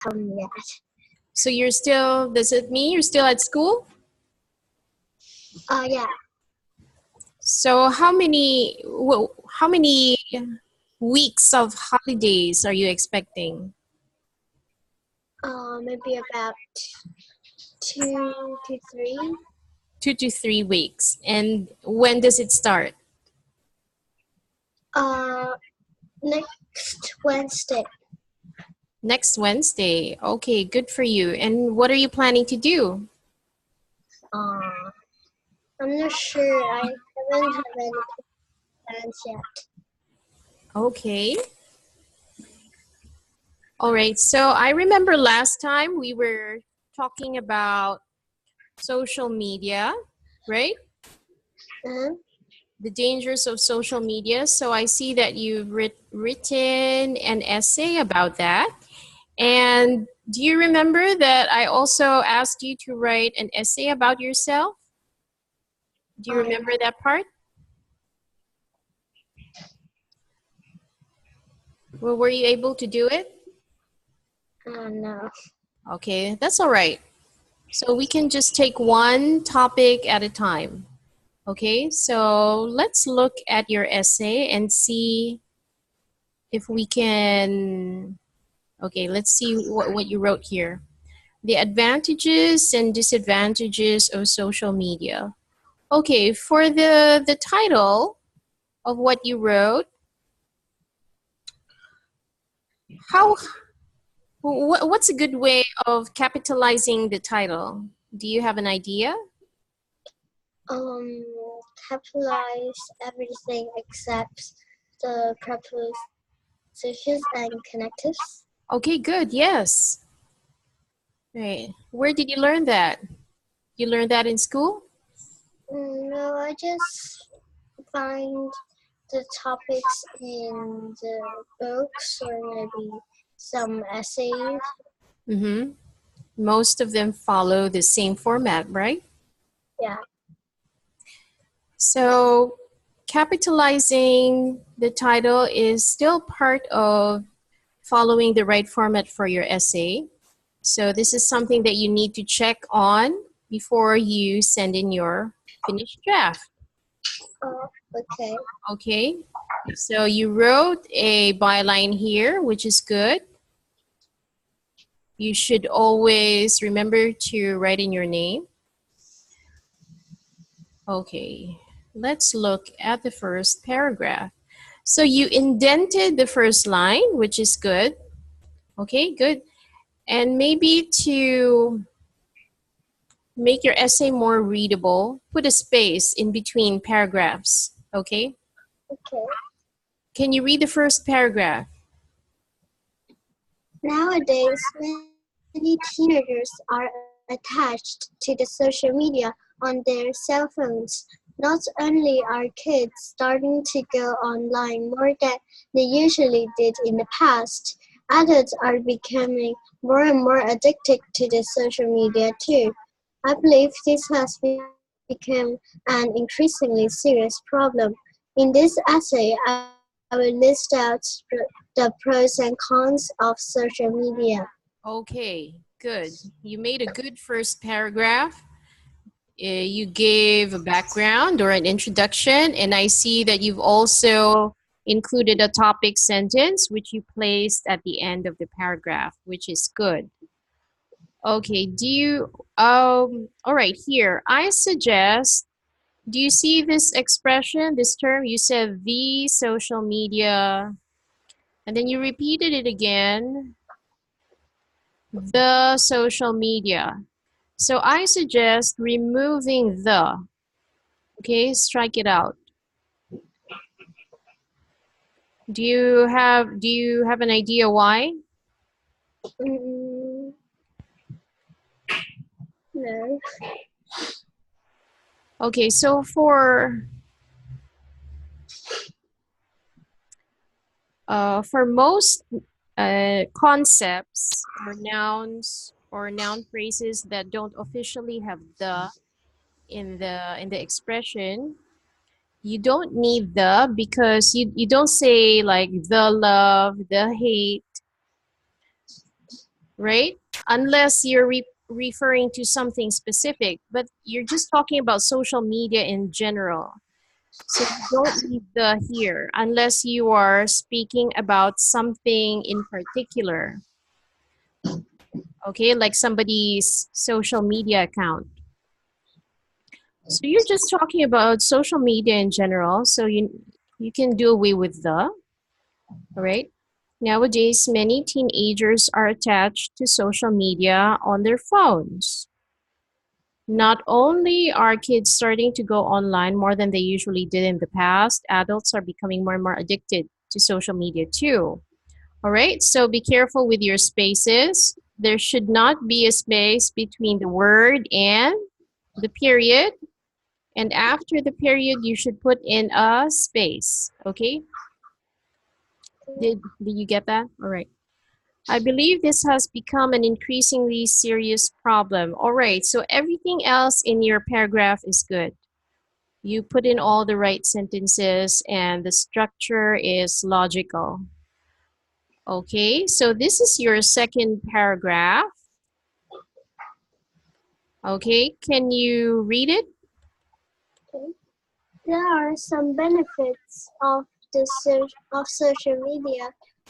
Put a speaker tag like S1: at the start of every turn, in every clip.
S1: come yet.
S2: So you're still, does it mean you're still at school?
S1: Yeah.
S2: So how many weeks of holidays are you expecting?
S1: Maybe about 2 to 3.
S2: 2 to 3 weeks. And when does it start?
S1: Next Wednesday.
S2: Next Wednesday. Okay, good for you. And what are you planning to do?
S1: I'm not sure. I haven't had any plans yet.
S2: Okay. All right. So I remember last time we were talking about social media, right?
S1: Uh-huh.
S2: The dangers of social media. So I see that you've written an essay about that. And do you remember that I also asked you to write an essay about yourself? Do you remember that part? Well, were you able to do it?
S1: No.
S2: Okay, that's all right. So we can just take one topic at a time. Okay, so let's look at your essay and see if we can. Okay, let's see what you wrote here. The advantages and disadvantages of social media. Okay, for the title of what you wrote, how what's a good way of capitalizing the title? Do you have an idea?
S1: Capitalize everything except the prepositions and connectives.
S2: Okay, good. Yes. Right. Where did you learn that? You learned that in school?
S1: No, I just find the topics in the books or maybe some essays.
S2: Mm-hmm. Most of them follow the same format, right?
S1: Yeah.
S2: So capitalizing the title is still part of following the right format for your essay. So this is something that you need to check on before you send in your finished draft.
S1: Oh, okay.
S2: Okay. So you wrote a byline here, which is good. You should always remember to write in your name. Okay, let's look at the first paragraph. So you indented the first line, which is good. Okay, good. And maybe to make your essay more readable, put a space in between paragraphs. Okay?
S1: Okay.
S2: Can you read the first paragraph?
S1: Nowadays, many teenagers are attached to the social media on their cell phones. Not only are kids starting to go online more than they usually did in the past, adults are becoming more and more addicted to the social media too. I believe this has become an increasingly serious problem. In this essay, I will list out the pros and cons of social media.
S2: Okay, good. You made a good first paragraph. You gave a background or an introduction, and I see that you've also included a topic sentence, which you placed at the end of the paragraph, which is good. Okay, all right, here, I suggest, do you see this expression, this term? You said the social media, and then you repeated it again, the social media. So I suggest removing the, okay, strike it out. Do you have an idea why?
S1: Mm, no.
S2: Okay, so for most concepts or nouns or noun phrases that don't officially have the in the expression, you don't need the, because you don't say like the love, the hate. right? Unless you're referring to something specific, but you're just talking about social media in general. So you don't need the here unless you are speaking about something in particular. Okay, like somebody's social media account. So you're just talking about social media in general. So you can do away with the, all right? Nowadays, many teenagers are attached to social media on their phones. Not only are kids starting to go online more than they usually did in the past, adults are becoming more and more addicted to social media too. All right, so be careful with your spaces. There should not be a space between the word and the period. And after the period, you should put in a space. Okay? Did you get that? All right. I believe this has become an increasingly serious problem. All right, so everything else in your paragraph is good. You put in all the right sentences and the structure is logical. Okay, so this is your second paragraph. Okay, can you read it?
S1: Okay. There are some benefits of social media.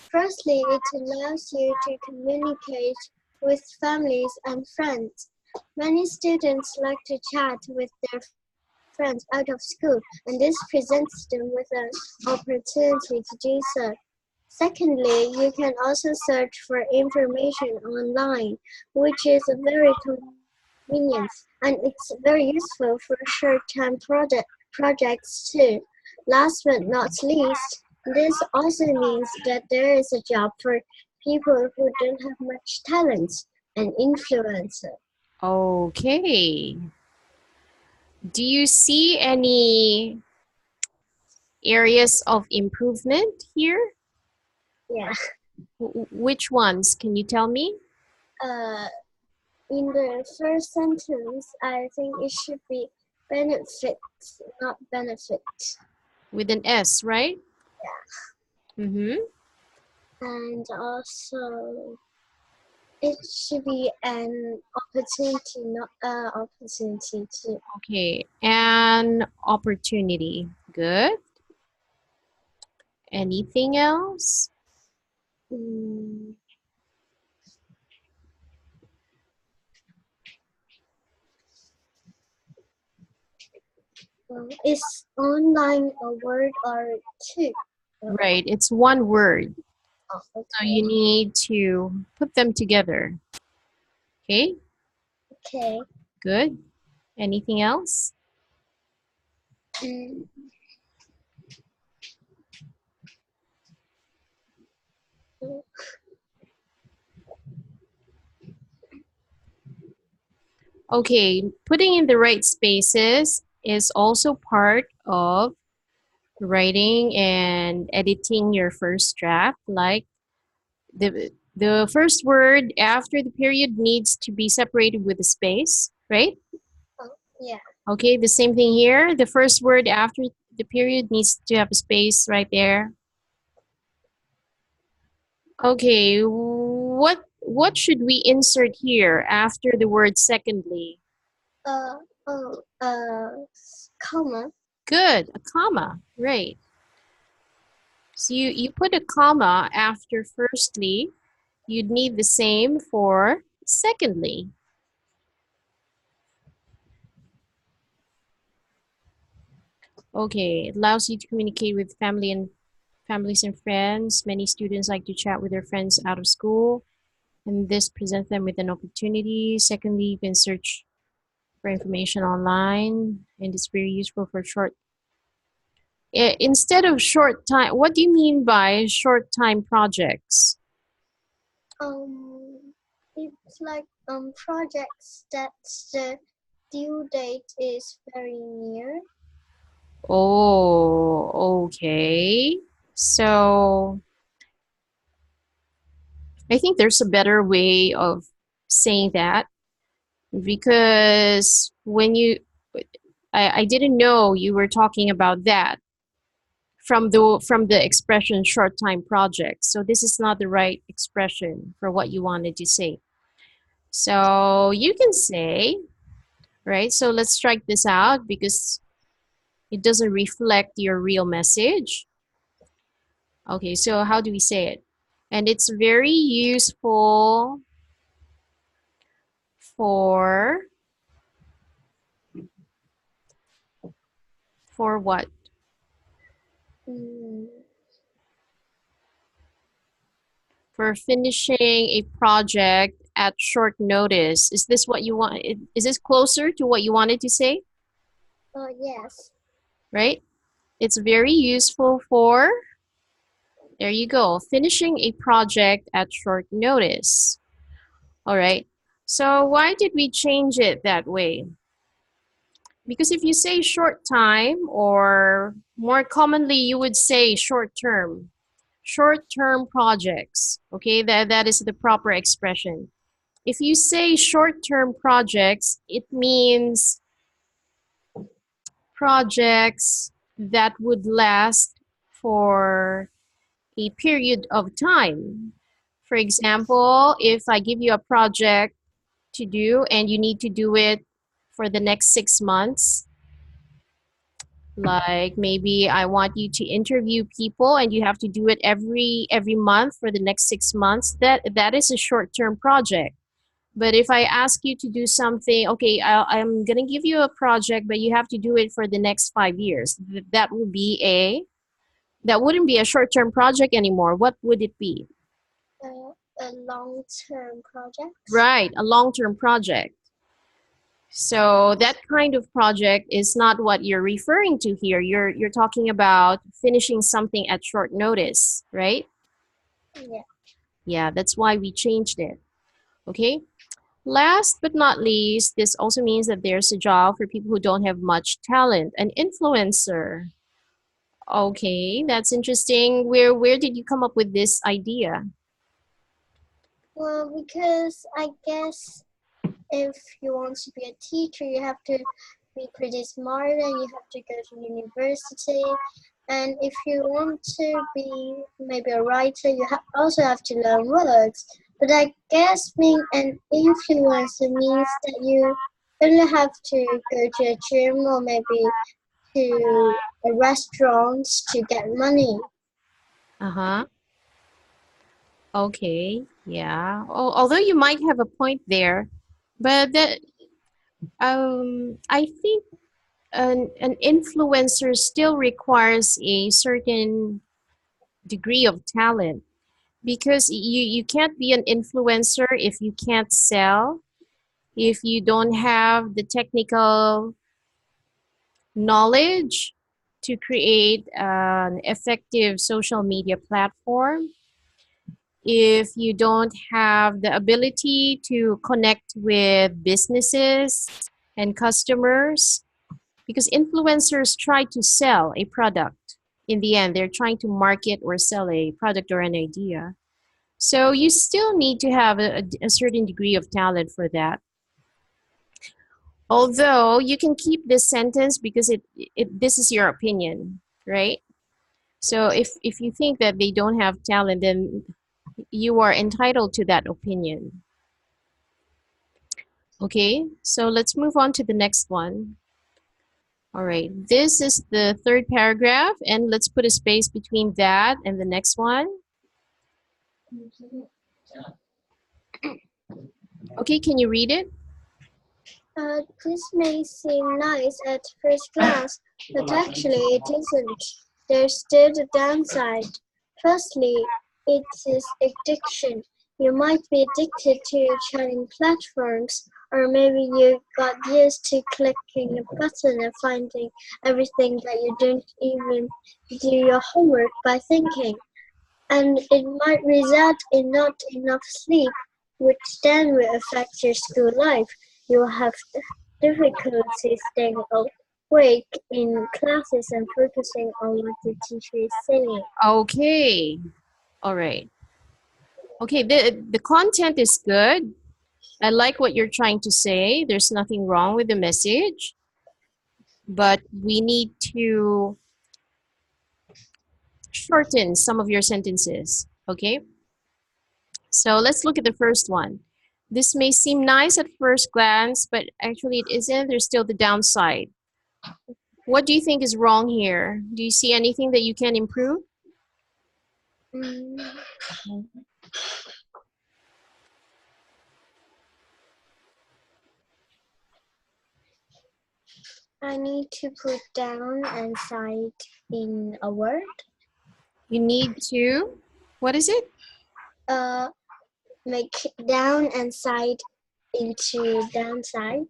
S1: Firstly, it allows you to communicate with families and friends. Many students like to chat with their friends out of school, and this presents them with an opportunity to do so. Secondly, you can also search for information online, which is very convenient, and it's very useful for short-term projects too. Last but not least, this also means that there is a job for people who don't have much talent, an influencer.
S2: Okay. Do you see any areas of improvement here?
S1: Yeah.
S2: Which ones? Can you tell me?
S1: Uh, in the first sentence, I think it should be benefits, not benefit.
S2: With an S, right? Mm-hmm.
S1: And also, it should be an opportunity, not an opportunity to.
S2: Okay, an opportunity. Good. Anything else?
S1: Mm, is online a word or two?
S2: Right, it's one word.
S1: Oh,
S2: So
S1: okay.
S2: you need to put them together. Okay,
S1: Okay.
S2: good. Anything else?
S1: Mm,
S2: Okay, putting in the right spaces is also part of writing and editing your first draft. Like the first word after the period needs to be separated with a space, right?
S1: oh, yeah.
S2: Okay, the same thing here. The first word after the period needs to have a space right there. Okay, what should we insert here after the word secondly?
S1: Uh, oh, comma.
S2: Good, a comma, right. So you put a comma after firstly. You'd need the same for secondly. Okay, it allows you to communicate with families and friends. Many students like to chat with their friends out of school, and this presents them with an opportunity. Secondly, you can search for information online, and it's very useful for short. Instead of short time, what do you mean by short time projects?
S1: It's like projects that the due date is very near.
S2: Oh, okay. So I think there's a better way of saying that because I didn't know you were talking about that from the expression short time project. So this is not the right expression for what you wanted to say. So you can say, right? So let's strike this out because it doesn't reflect your real message. Okay, so how do we say it? And it's very useful for what?
S1: Mm,
S2: For finishing a project at short notice. Is this what you want? Is this closer to what you wanted to say?
S1: oh, yes.
S2: Right? It's very useful for, there you go, finishing a project at short notice. All right. So why did we change it that way? Because if you say short time, or more commonly, you would say short term projects. Okay, that is the proper expression. If you say short term projects, it means projects that would last for a period of time. For example, if I give you a project to do and you need to do it for the next 6 months, like maybe I want you to interview people and you have to do it every month for the next 6 months, that is a short-term project. But if I ask you to do something, okay, I'm gonna give you a project, but you have to do it for the next 5 years. That wouldn't be a short-term project anymore. What would it be?
S1: A long-term project.
S2: Right, a long-term project. So that kind of project is not what you're referring to here. You're talking about finishing something at short notice, right?
S1: Yeah.
S2: Yeah, that's why we changed it. Okay. Last but not least, this also means that there's a job for people who don't have much talent, an influencer. Okay, that's interesting. Where did you come up with this idea?
S1: Well, because I guess if you want to be a teacher, you have to be pretty smart and you have to go to university. And if you want to be maybe a writer, you also have to learn words. But I guess being an influencer means that you only have to go to a gym or maybe to a restaurant to get money.
S2: Uh-huh. Okay. Yeah. Although you might have a point there, but I think an influencer still requires a certain degree of talent, because you can't be an influencer if you can't sell, if you don't have the technical knowledge to create an effective social media platform, if you don't have the ability to connect with businesses and customers, because influencers try to sell a product. In the end, they're trying to market or sell a product or an idea. So you still need to have a certain degree of talent for that. Although you can keep this sentence because this is your opinion, right? So if you think that they don't have talent, then you are entitled to that opinion. Okay, so let's move on to the next one. All right, this is the third paragraph, and let's put a space between that and the next one. Okay, can you read it?
S1: This may seem nice at first glance, but actually it isn't. There's still the downside. Firstly, it is addiction. You might be addicted to chatting platforms, or maybe you got used to clicking a button and finding everything that you don't even do your homework by thinking. And it might result in not enough sleep, which then will affect your school life. You'll have difficulty staying awake in classes and focusing on what the teacher is saying.
S2: Okay, all right. Okay, the content is good. I like what you're trying to say. There's nothing wrong with the message, but we need to shorten some of your sentences. Okay, so let's look at the first one. This may seem nice at first glance, but actually it isn't. There's still the downside. What do you think is wrong here? Do you see anything that you can improve?
S1: Mm, I need to put down and side in a word.
S2: You need to, what is it?
S1: Make down and side into downside.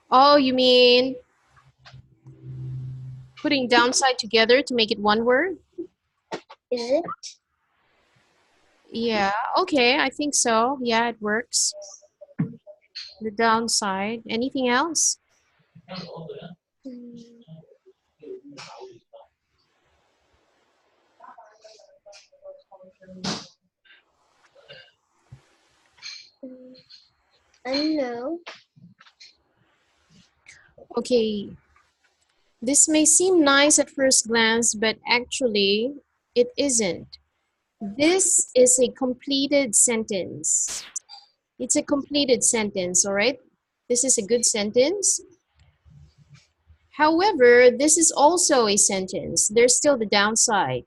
S2: Oh, you mean putting downside together to make it one word?
S1: Is it?
S2: Yeah, okay, I think so. Yeah, it works. The downside. Anything else?
S1: Mm, I don't know.
S2: Okay, this may seem nice at first glance, but actually it isn't. This is a completed sentence. It's a completed sentence, all right? This is a good sentence. However, this is also a sentence. There's still the downside.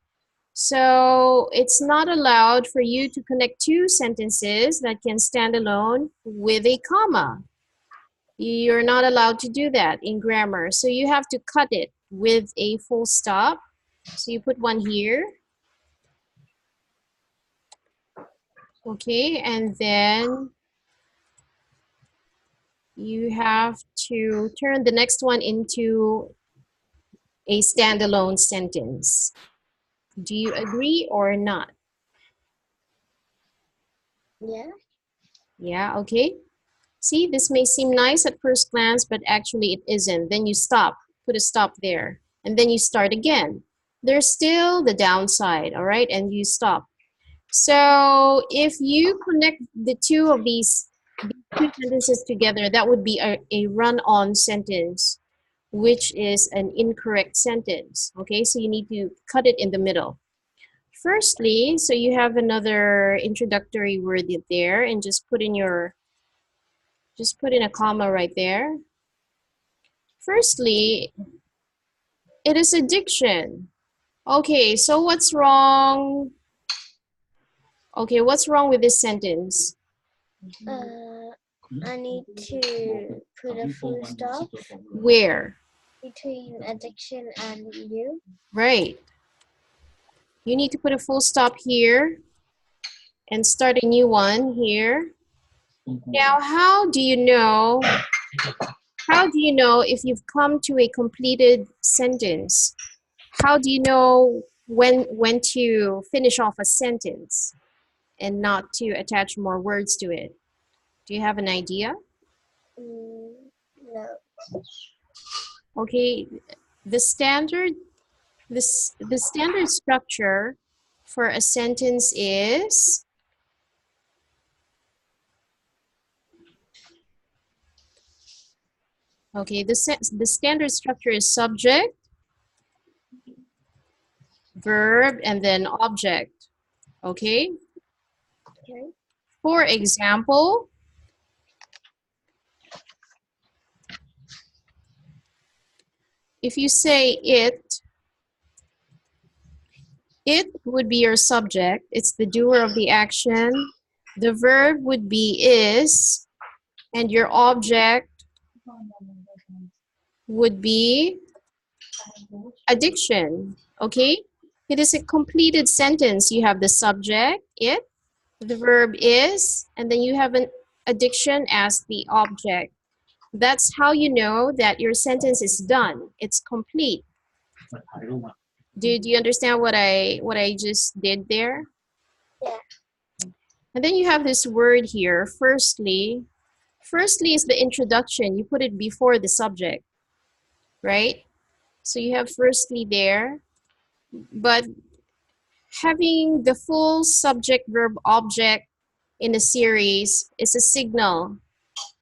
S2: So it's not allowed for you to connect two sentences that can stand alone with a comma. You're not allowed to do that in grammar. So you have to cut it with a full stop. So you put one here. Okay, and then you have to turn the next one into a standalone sentence. Do you agree or not?
S1: Yeah.
S2: Yeah, okay. See, this may seem nice at first glance, but actually it isn't. Then you stop, put a stop there, and then you start again. There's still the downside, all right? And you stop. So if you connect the two of these two sentences together, that would be a run-on sentence, which is an incorrect sentence. Okay, so you need to cut it in the middle. Firstly, so you have another introductory word there, and just put in a comma right there. Firstly, it is addiction. Okay, so what's wrong? Okay, what's wrong with this sentence?
S1: I need to put a full stop
S2: Where?
S1: between addiction and you.
S2: Right. You need to put a full stop here and start a new one here. Now, how do you know if you've come to a completed sentence? How do you know when to finish off a sentence and not to attach more words to it? Do you have an idea?
S1: No.
S2: Okay, the standard the standard structure for a sentence is okay, the standard structure is subject, verb, and then object. Okay?
S1: Okay.
S2: For example, if you say it would be your subject. It's the doer of the action. The verb would be is, and your object would be addiction. Okay? It is a completed sentence. You have the subject, it, the verb is, and then you have an addiction as the object. That's how you know that your sentence is done. It's complete. Do you understand what I just did there?
S1: Yeah.
S2: And then you have this word here, firstly. Firstly is the introduction. You put it before the subject, right? So you have firstly there, but having the full subject, verb, object in a series is a signal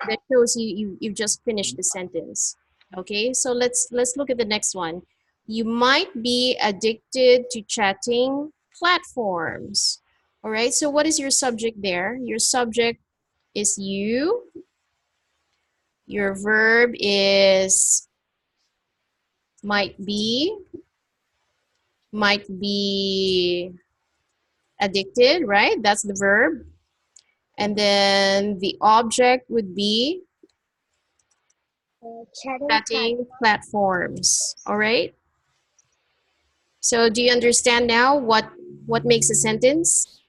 S2: that shows you've just finished the sentence. Okay, so let's look at the next one. You might be addicted to chatting platforms. All right, so what is your subject there? Your subject is you. Your verb is might be addicted, right? That's the verb. And then the object would be
S1: Chatting
S2: chatting platforms. All right. So do you understand now what makes a sentence?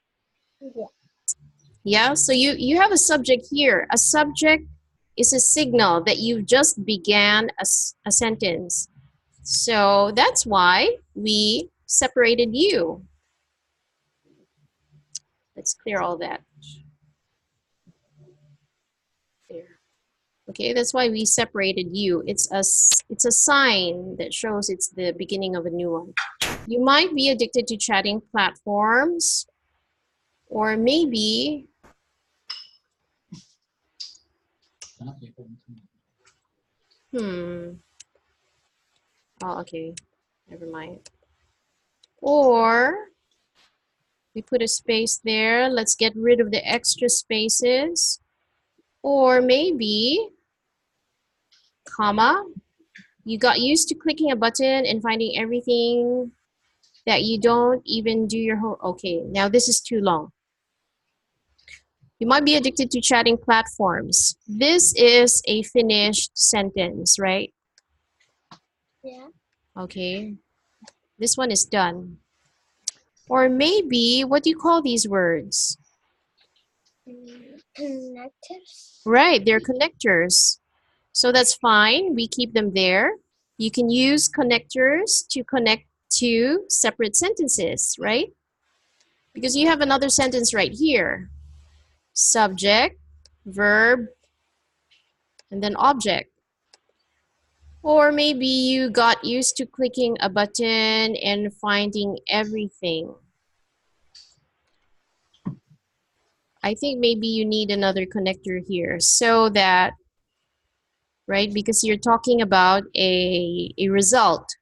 S1: Yeah.
S2: Yeah. So you have a subject here. A subject is a signal that you've just began a sentence. So that's why we separated you. Let's clear all that. There. Okay, that's why we separated you. It's a sign that shows it's the beginning of a new one. You might be addicted to chatting platforms, or maybe hmm. Oh, okay. Never mind. Or we put a space there. Let's get rid of the extra spaces. Or maybe, comma, you got used to clicking a button and finding everything that you don't even do your whole. Okay, now this is too long. You might be addicted to chatting platforms. This is a finished sentence, right?
S1: Yeah.
S2: Okay, this one is done. Or maybe, what do you call these words?
S1: Connectives.
S2: Right, they're connectors. So that's fine. We keep them there. You can use connectors to connect two separate sentences, right? Because you have another sentence right here. Subject, verb, and then object. Or maybe you got used to clicking a button and finding everything. I think maybe you need another connector here so that, right, because you're talking about a result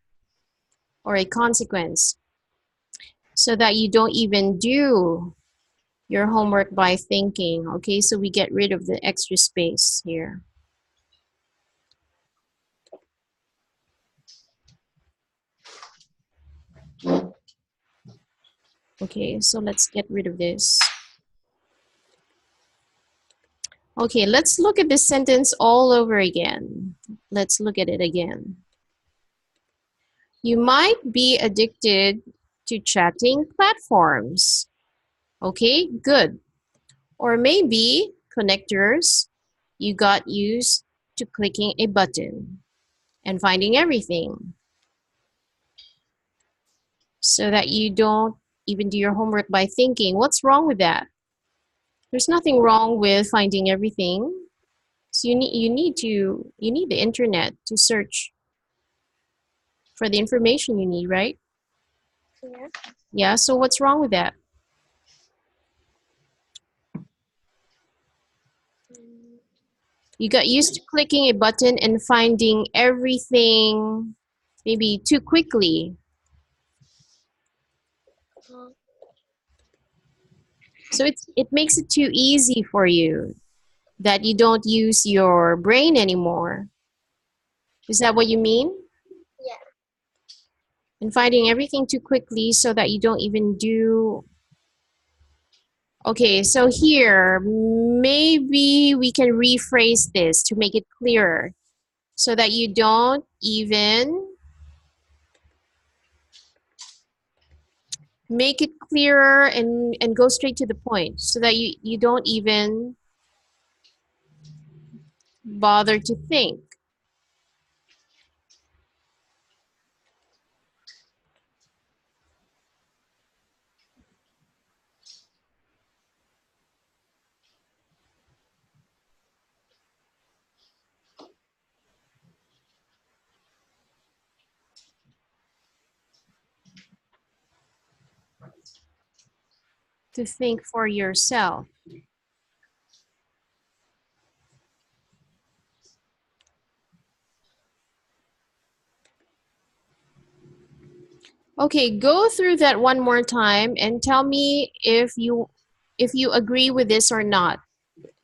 S2: or a consequence, so that you don't even do your homework by thinking. Okay, so we get rid of the extra space here. Okay, so let's get rid of this. Okay, let's look at this sentence all over again. Let's look at it again. You might be addicted to chatting platforms. Okay, good. Or maybe connectors, you got used to clicking a button and finding everything, so that you don't even do your homework by thinking. What's wrong with that? There's nothing wrong with finding everything. So you need the internet to search for the information you need, right?
S1: Yeah.
S2: Yeah, so what's wrong with that? You got used to clicking a button and finding everything maybe too quickly. So it makes it too easy for you that you don't use your brain anymore. Is that what you mean?
S1: Yeah.
S2: And finding everything too quickly so that you don't even do. Okay, so here, maybe we can rephrase this to make it clearer so that you don't even make it clearer and go straight to the point so that you don't even bother to think. To think for yourself. Okay, go through that one more time and tell me if you agree with this or not.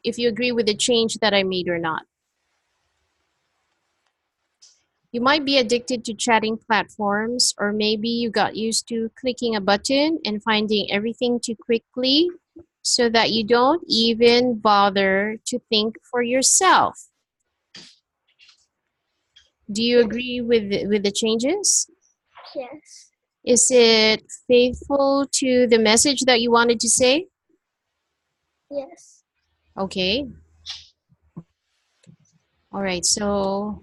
S2: if you agree with the change that I made or not. You might be addicted to chatting platforms, or maybe you got used to clicking a button and finding everything too quickly so that you don't even bother to think for yourself. Do you
S1: Yes.
S2: agree with the changes?
S1: Yes.
S2: Is it faithful to the message that you wanted to say?
S1: Yes.
S2: Okay. All right. So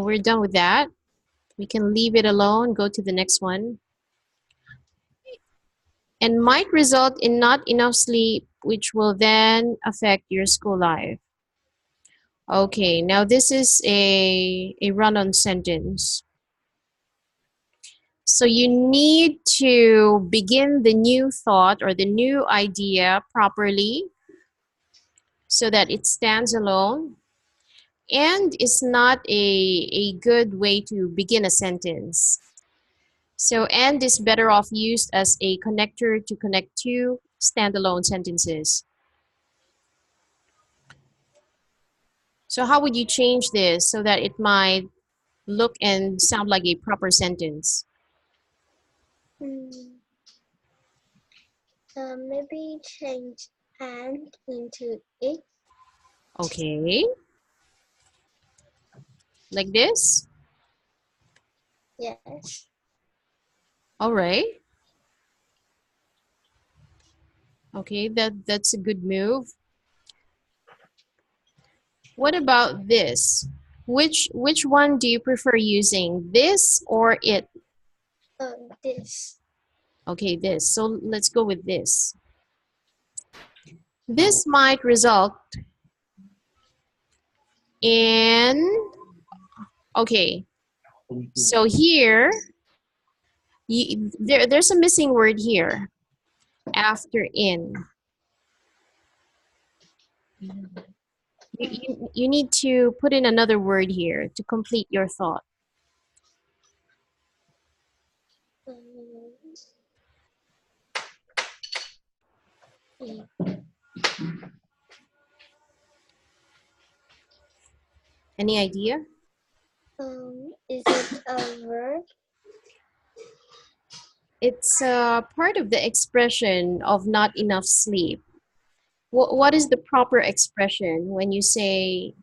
S2: we're done with that. We can leave it alone, go to the next one. And might result in not enough sleep, which will then affect your school life. Okay, now this is a run-on sentence. So you need to begin the new thought or the new idea properly so that it stands alone and is not a good way to begin a sentence. So and is better off used as a connector to connect two standalone sentences. So how would you change this so that it might look and sound like a proper sentence?
S1: Mm, maybe change and into it.
S2: Okay, like this.
S1: Yes.
S2: All right. Okay, that's a good move. What about this? Which one do you prefer using? This or it?
S1: This.
S2: Okay, this. So let's go with this. This might result in, okay, so here, there's a missing word here after in. You need to put in another word here to complete your thought.
S1: Um,
S2: Any idea?
S1: is it a verb?
S2: It's part of the expression of not enough sleep. What is the proper expression when you say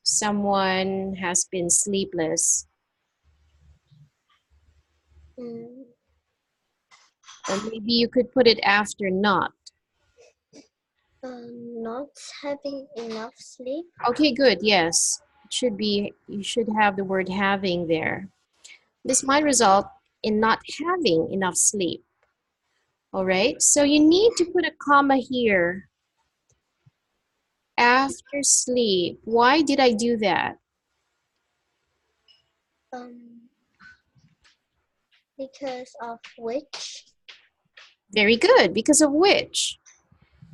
S2: someone has been sleepless?
S1: Mm,
S2: Or maybe you could put it after not.
S1: not having enough sleep.
S2: Okay, good. Yes. It should be, you should have the word having there. This might result in not having enough sleep. All right. So you need to put a comma here after sleep. Why did I do that?
S1: Um, because of which.
S2: Very good. Because of which.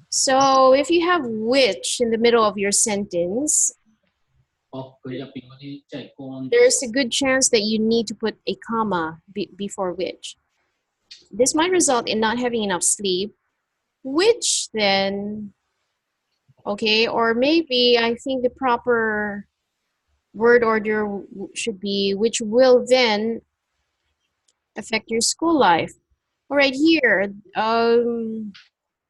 S2: So if you have which in the middle of your sentence, there's a good chance that you need to put a comma before which. This might result in not having enough sleep, which then, okay, or maybe I think the proper word order should be which will then affect your school life. All right, here,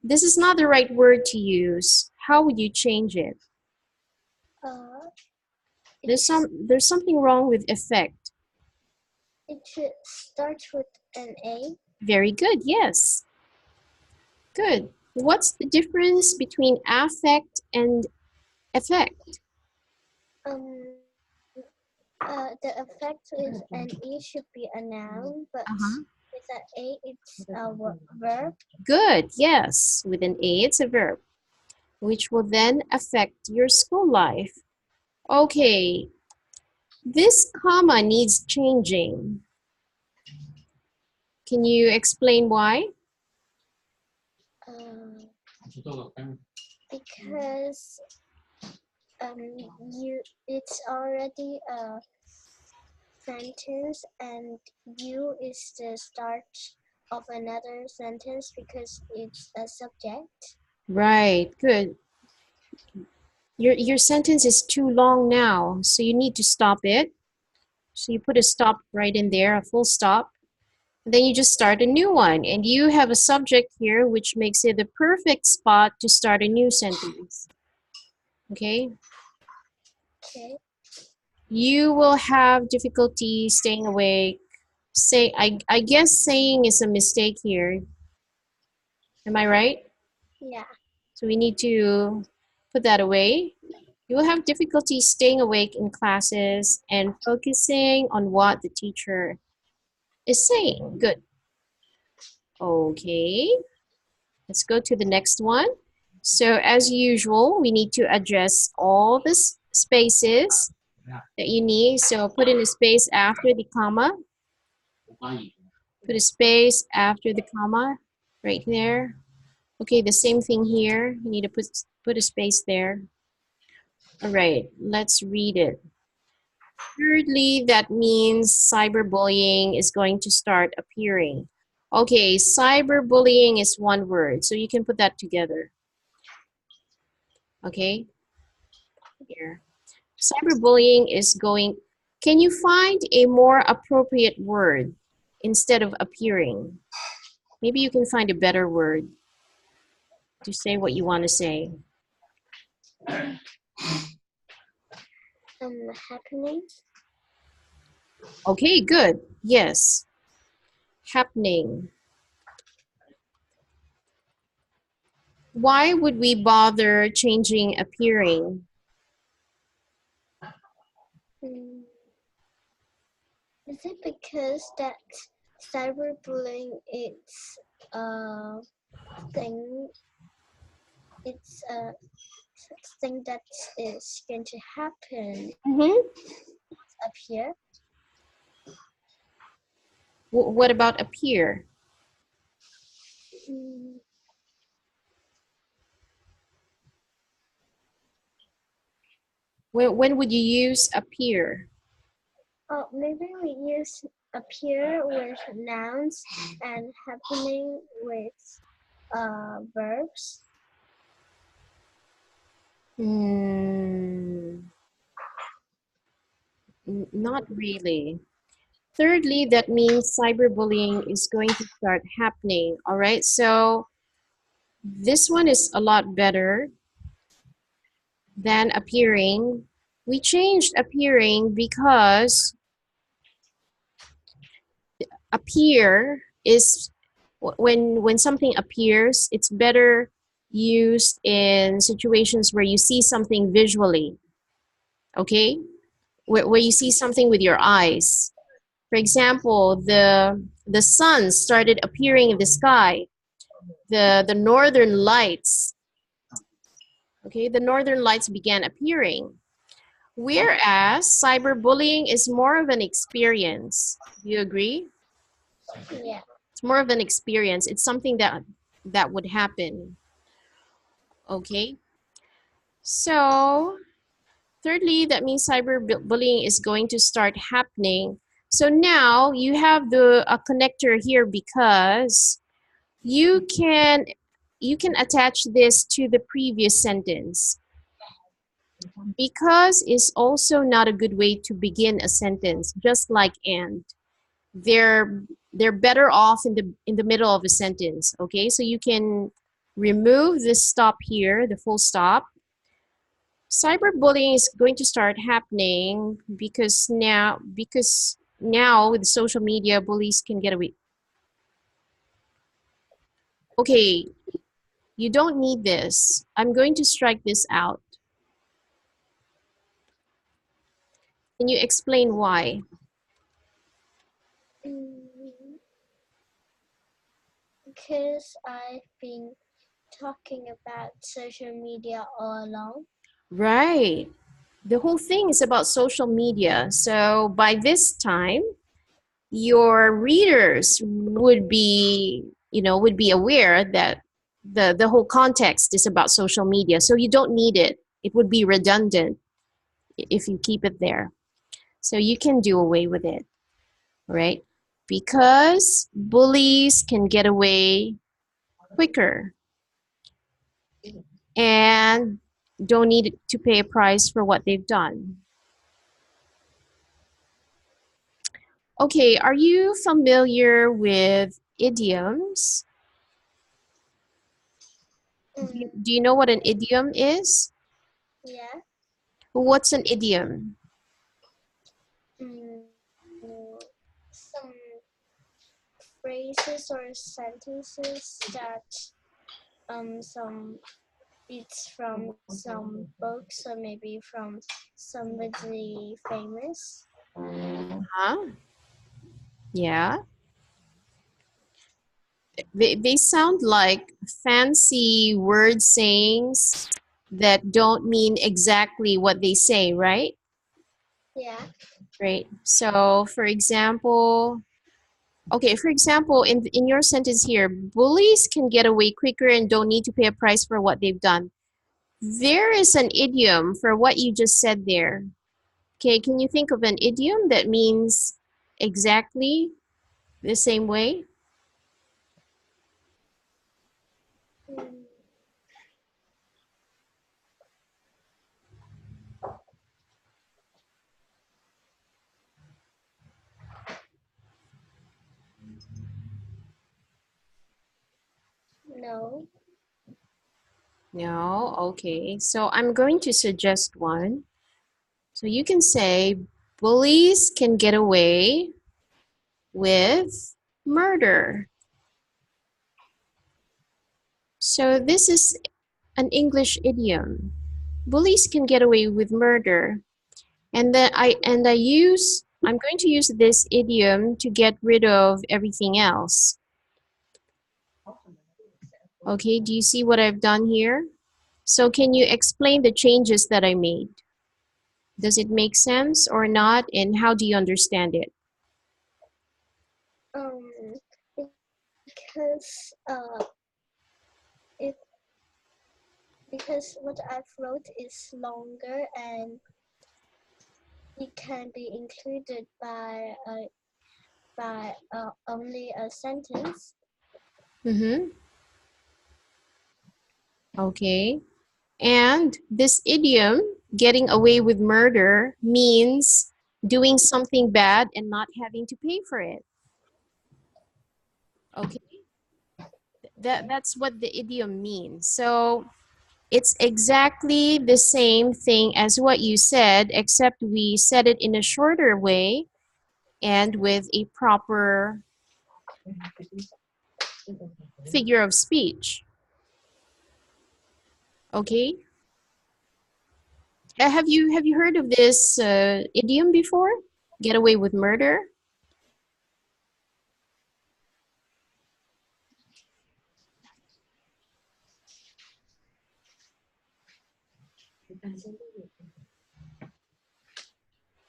S2: this is not the right word to use. How would you change it?
S1: Uh,
S2: There's
S1: it's,
S2: there's something wrong with effect.
S1: it should start with an A.
S2: Very good, yes. Good. What's the difference between affect and effect?
S1: Um, the effect with an E should be a noun, but
S2: Uh-huh.
S1: with an A, it's a verb.
S2: Good, yes. With an A, it's a verb, which will then affect your school life. Okay, this comma needs changing. Can you explain why?
S1: Because it's already a sentence and you is the start of another sentence because it's a subject.
S2: Right, good. Your sentence is too long now, so you need to stop it. So you put a stop right in there, a full stop. And then you just start a new one. And you have a subject here, which makes it the perfect spot to start a new sentence. Okay?
S1: Okay.
S2: You will have difficulty staying awake. I guess saying is a mistake here. Am I right?
S1: Yeah.
S2: So we need to put that away. You will have difficulty staying awake in classes and focusing on what the teacher is saying. Good. Okay. Let's go to the next one. So as usual, we need to address all the spaces that you need. So put in a space after the comma. Put a space after the comma right there. Okay, the same thing here. You need to put a space there. All right, let's read it. Thirdly, that means cyberbullying is going to start appearing. Okay, cyberbullying is one word, so you can put that together. Okay, here. Cyberbullying is going, can you find a more appropriate word instead of appearing? Maybe you can find a better word to say what you want to say.
S1: Happening.
S2: Okay, good. Yes. Happening. Why would we bother changing appearing?
S1: Is it because that cyberbullying is a thing? It's a thing that is going to happen up here.
S2: What about appear? When would you use appear?
S1: Oh, maybe we use appear with nouns and happening with verbs.
S2: Not really. Thirdly, that means cyberbullying is going to start happening. All right, so this one is a lot better than appearing. We changed appearing because appear is when something appears, it's better used in situations where you see something visually. Okay, where you see something with your eyes. For example, the sun started appearing in the sky. The northern lights. Okay, the northern lights began appearing. Whereas cyberbullying is more of an experience. Do you agree?
S1: Yeah.
S2: It's more of an experience. It's something that would happen. Okay. So, thirdly, that means cyberbullying is going to start happening. So now you have a connector here because you can attach this to the previous sentence. Because is also not a good way to begin a sentence, just like and. They're better off in the middle of a sentence. Okay, so you can remove this stop here, the full stop. Cyberbullying is going to start happening because now with social media, bullies can get away. Okay, you don't need this. I'm going to strike this out. Can you explain why?
S1: Because I've been talking about social media all along.
S2: Right. The whole thing is about social media. So by this time, your readers would be aware that the whole context is about social media. So you don't need it. It would be redundant if you keep it there. So you can do away with it, right? because bullies can get away quicker and don't need to pay a price for what they've done. Okay, are you familiar with idioms? Do you know what an idiom is?
S1: Yeah.
S2: What's an idiom?
S1: Mm, some phrases or sentences that some it's from some books or maybe from somebody famous.
S2: Huh? Yeah. They sound like fancy word sayings that don't mean exactly what they say, right?
S1: Yeah.
S2: Right. So, for example, okay, for example, in your sentence here, bullies can get away quicker and don't need to pay a price for what they've done. There is an idiom for what you just said there. Okay, can you think of an idiom that means exactly the same way?
S1: Mm, no.
S2: No? Okay. So I'm going to suggest one. So you can say bullies can get away with murder. So this is an English idiom. Bullies can get away with murder. And then I'm going to use this idiom to get rid of everything else. Okay, do you see what I've done here? So can you explain the changes that I made? Does it make sense or not? And how do you understand it?
S1: Um, because it because what I've wrote is longer and it can be included by only a sentence.
S2: Mm-hmm. Okay. And this idiom, getting away with murder, means doing something bad and not having to pay for it. Okay. That's what the idiom means. So it's exactly the same thing as what you said, except we said it in a shorter way and with a proper figure of speech. Okay. Have you heard of this idiom before? Get away with murder?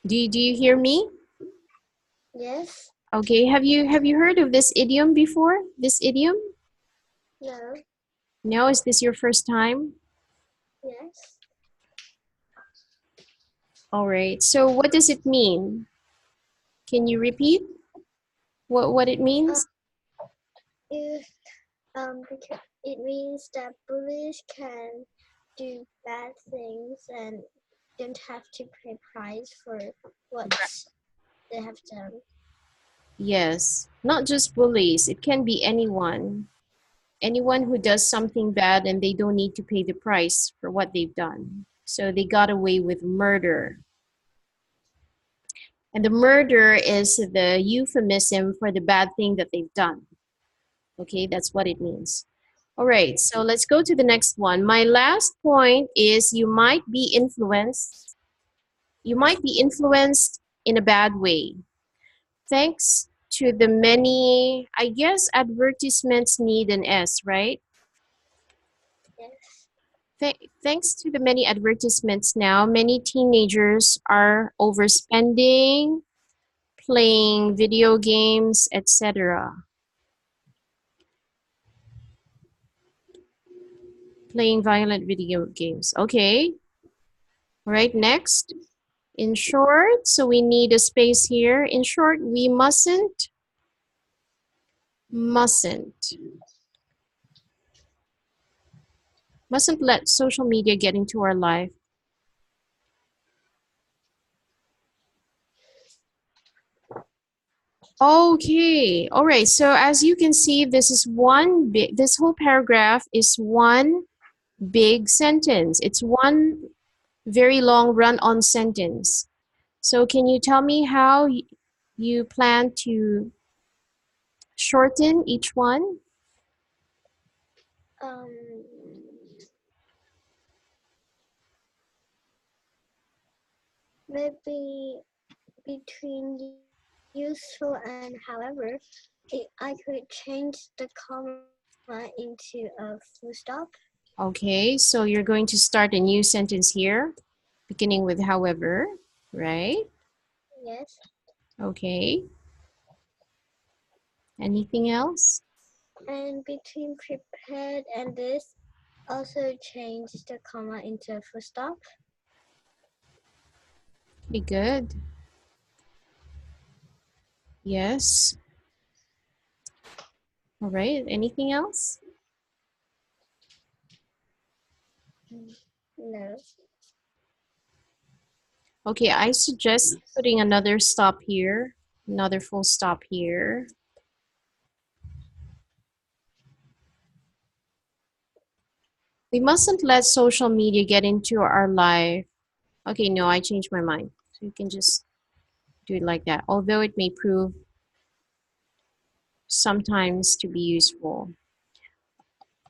S2: Do you hear me?
S1: Yes.
S2: Okay. Have you heard of this idiom before? This idiom?
S1: No.
S2: No, is this your first time?
S1: Yes.
S2: All right. So what does it mean? Can you repeat what it
S1: Uh,
S2: means?
S1: if because it means that bullies can do bad things and don't have to pay price for what they have done.
S2: Yes. Not just bullies. It can be anyone. Anyone who does something bad and they don't need to pay the price for what they've done. So they got away with murder. And the murder is the euphemism for the bad thing that they've done. Okay, that's what it means. All right, so let's go to the next one. My last point is you might be influenced. You might be influenced in a bad way. Thanks to the many, I guess advertisements need an S, right?
S1: Yes.
S2: Thanks to the many advertisements now, many teenagers are overspending, playing video games, etc. Playing violent video games. Okay. All right, next. In short, so we need a space here. In short, we mustn't. Mustn't. Mustn't let social media get into our life. Okay. All right. So as you can see, this whole paragraph is one big sentence. It's one very long run-on sentence. So can you tell me how you plan to shorten each one?
S1: Um, maybe between useful and however, I could change the comma into a full stop.
S2: Okay, so you're going to start a new sentence here, beginning with however, right?
S1: Yes.
S2: Okay. Anything else?
S1: And between prepared and this, also change the comma into a full stop.
S2: Be good. Yes. All right. Anything else?
S1: No.
S2: Okay, I suggest putting another stop here, another full stop here. We mustn't let social media get into our life. Okay, no, I changed my mind. So you can just do it like that, although it may prove sometimes to be useful.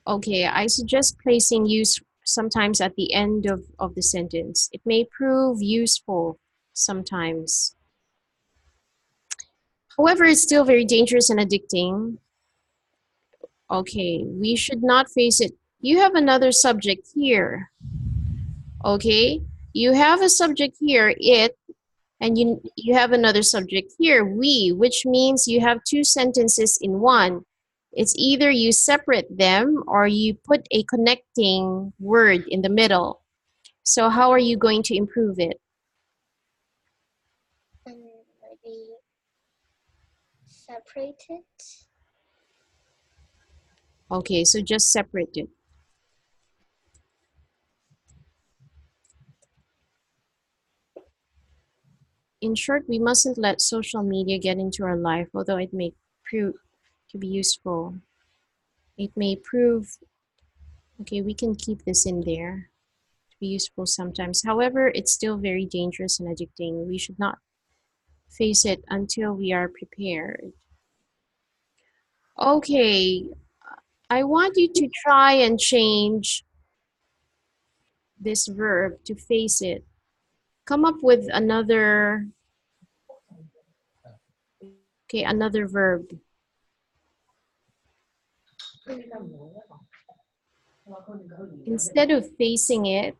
S2: Okay, I suggest placing use sometimes at the end of the sentence. It may prove useful sometimes. However, it's still very dangerous and addicting. Okay, we should not face it. You have another subject here. Okay, you have a subject here, it, and you have another subject here, we, which means you have two sentences in one. It's either you separate them or you put a connecting word in the middle. So how are you going to improve it?
S1: Maybe separate it.
S2: Okay, so just separate it. In short, we mustn't let social media get into our life, although it may prove to be useful. It may prove, okay, we can keep this in there, to be useful sometimes. However, it's still very dangerous and addicting. We should not face it until we are prepared. Okay, I want you to try and change this verb to face it. Come up with another verb. Instead of facing it,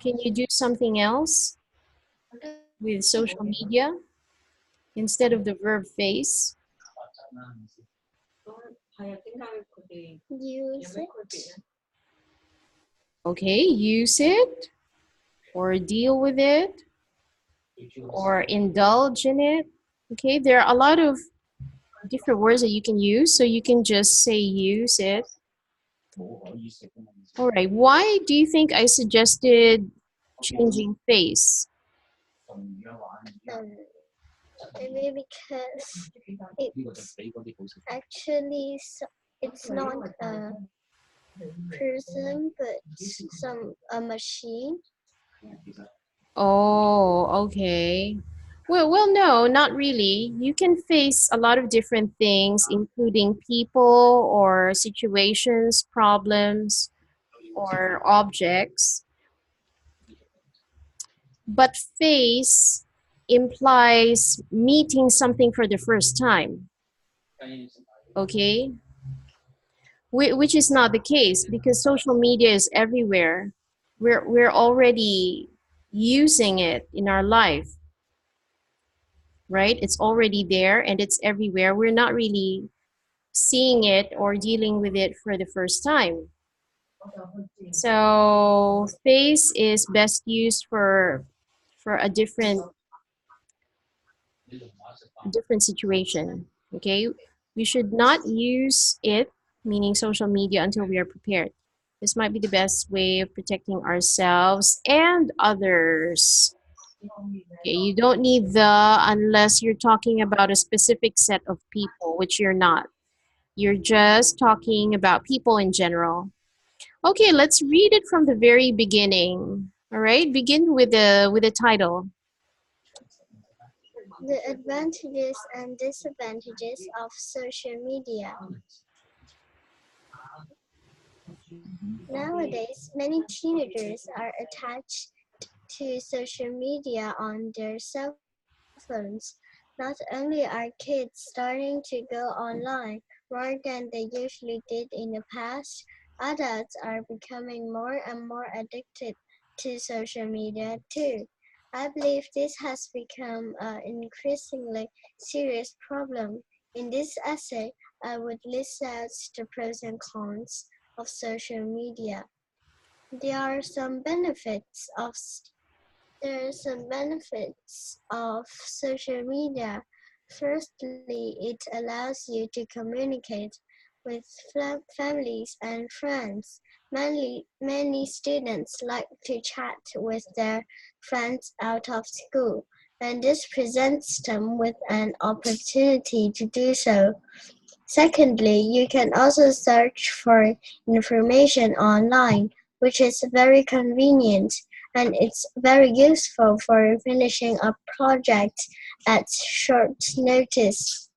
S2: can you do something else with social media instead of the verb face?
S1: Use it.
S2: Okay, use it or deal with it or indulge in it. Okay, there are a lot of different words that you can use, so you can just say use it. All right, why do you think I suggested changing face?
S1: Maybe because actually it's not a person but a machine.
S2: Oh, okay. Well, no, not really. You can face a lot of different things, including people or situations, problems, or objects. But face implies meeting something for the first time, okay? Which is not the case because social media is everywhere. We're already using it in our life, right? It's already there and it's everywhere. We're not really seeing it or dealing with it for the first time. So face is best used for a different situation. Okay, We should not use it, meaning social media, until we are prepared. This might be the best way of protecting ourselves and others. Okay, you don't need the unless you're talking about a specific set of people, which you're not. You're just talking about people in general. Okay, let's read it from the very beginning. All right, begin with the title.
S1: The advantages and disadvantages of social media. Nowadays, many teenagers are attached to social media on their cell phones. Not only are kids starting to go online more than they usually did in the past, adults are becoming more and more addicted to social media too. I believe this has become an increasingly serious problem. In this essay, I would list out the pros and cons of social media. There are some benefits of there are some benefits of social media. Firstly, it allows you to communicate with families and friends. Many students like to chat with their friends out of school, and this presents them with an opportunity to do so. Secondly, you can also search for information online, which is very convenient, and it's very useful for finishing a project at short notice.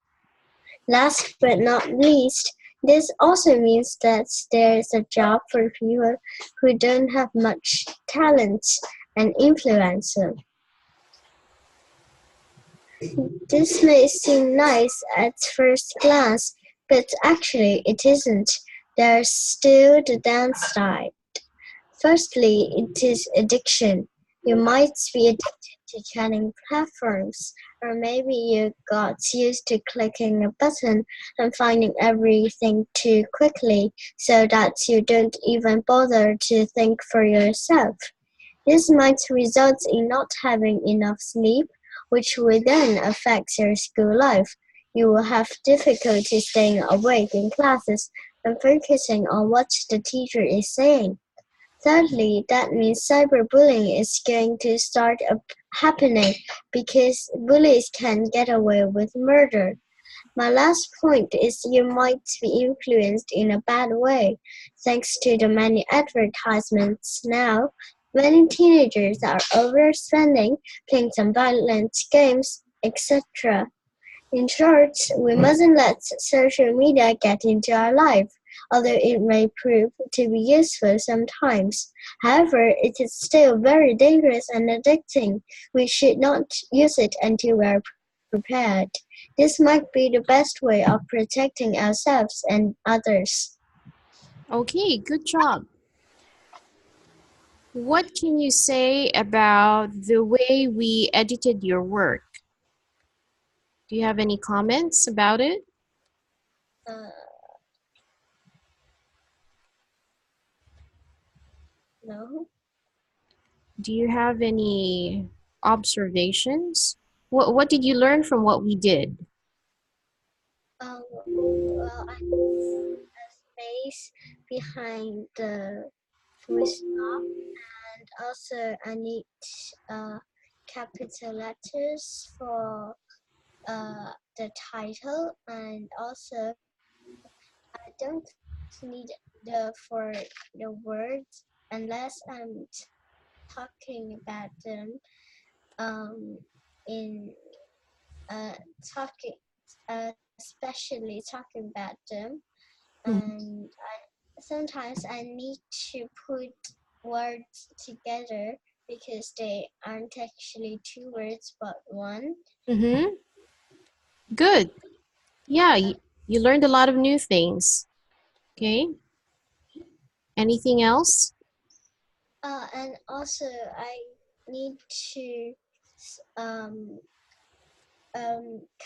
S1: Last but not least, this also means that there's a job for people who don't have much talent and influence. This may seem nice at first glance, but actually it isn't. There's still the downside. Firstly, it is addiction. You might be addicted to chatting platforms, or maybe you got used to clicking a button and finding everything too quickly so that you don't even bother to think for yourself. This might result in not having enough sleep, which will then affect your school life. You will have difficulty staying awake in classes and focusing on what the teacher is saying. Thirdly, that means cyberbullying is going to start happening because bullies can get away with murder. My last point is you might be influenced in a bad way. Thanks to the many advertisements now, many teenagers are overspending, playing some violent games, etc. In short, we mustn't let social media get into our life, although it may prove to be useful sometimes. However, it is still very dangerous and addicting. We should not use it until we are prepared. This might be the best way of protecting ourselves and others.
S2: Okay, good job. What can you say about the way we edited your work? Do you have any comments about it?
S1: Uh, no.
S2: Do you have any observations? What did you learn from what we did?
S1: Well, I a space behind the full stop, and also I need uh, capital letters for the title, and also I don't need for the words unless I'm talking about them in talking especially talking about them,
S2: Mhm.
S1: and sometimes I need to put words together because they aren't actually two words but one.
S2: Mm-hmm. Good. Yeah, you learned a lot of new things. Okay. Anything else?
S1: And also I need to um,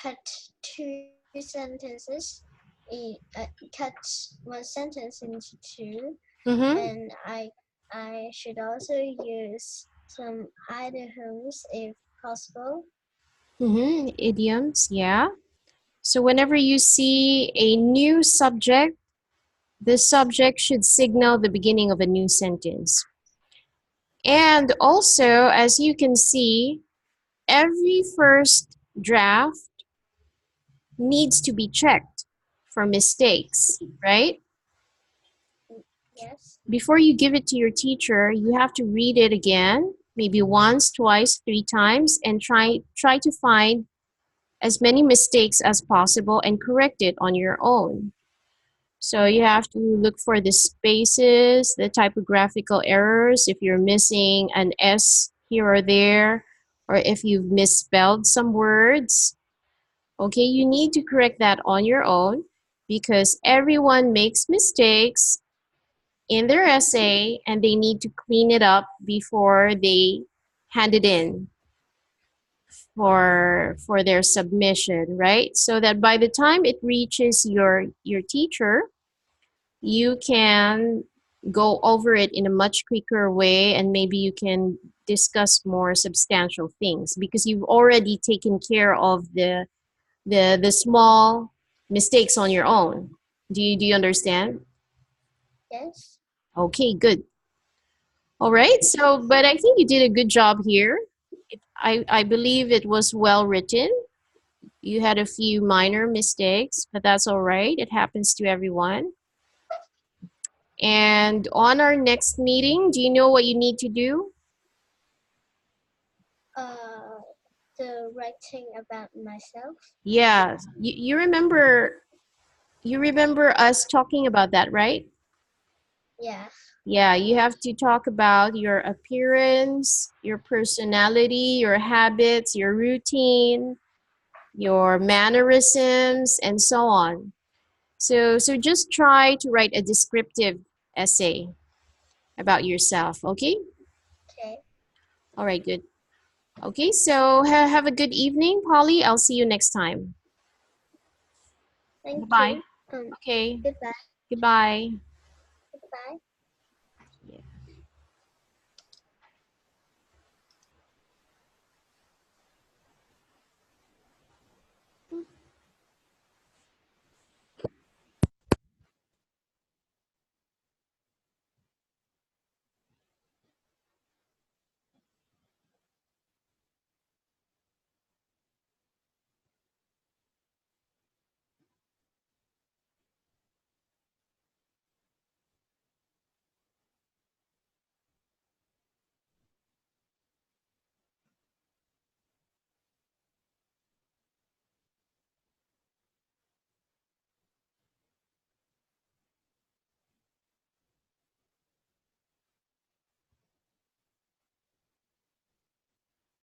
S1: cut two sentences, cut one sentence into two,
S2: Mm-hmm.
S1: and I should also use some idioms if possible.
S2: Mm-hmm. Idioms, yeah. So whenever you see a new subject, the subject should signal the beginning of a new sentence. And also, as you can see, every first draft needs to be checked for mistakes, right?
S1: Yes.
S2: Before you give it to your teacher, you have to read it again, maybe once, twice, three times, and try to find as many mistakes as possible and correct it on your own. So you have to look for the spaces, the typographical errors, if you're missing an S here or there, or if you've misspelled some words. Okay, you need to correct that on your own because everyone makes mistakes in their essay and they need to clean it up before they hand it in for their submission, right? So that by the time it reaches your teacher, you can go over it in a much quicker way and maybe you can discuss more substantial things because you've already taken care of the small mistakes on your own. Do you understand?
S1: Yes.
S2: Okay, good. All right. So, but I think you did a good job here. I believe it was well written. You had a few minor mistakes, but that's all right. It happens to everyone. And on our next meeting, do you know what you need to do?
S1: Uh, the writing about myself.
S2: Yeah, you remember us talking about that, right?
S1: Yeah.
S2: Yeah, you have to talk about your appearance, your personality, your habits, your routine, your mannerisms, and so on. So just try to write a descriptive essay about yourself, okay?
S1: Okay.
S2: All right, good. Okay, so have a good evening, Polly. I'll see you next time.
S1: Thank
S2: Bye-bye.
S1: you.
S2: Okay,
S1: Goodbye.
S2: goodbye.
S1: Goodbye.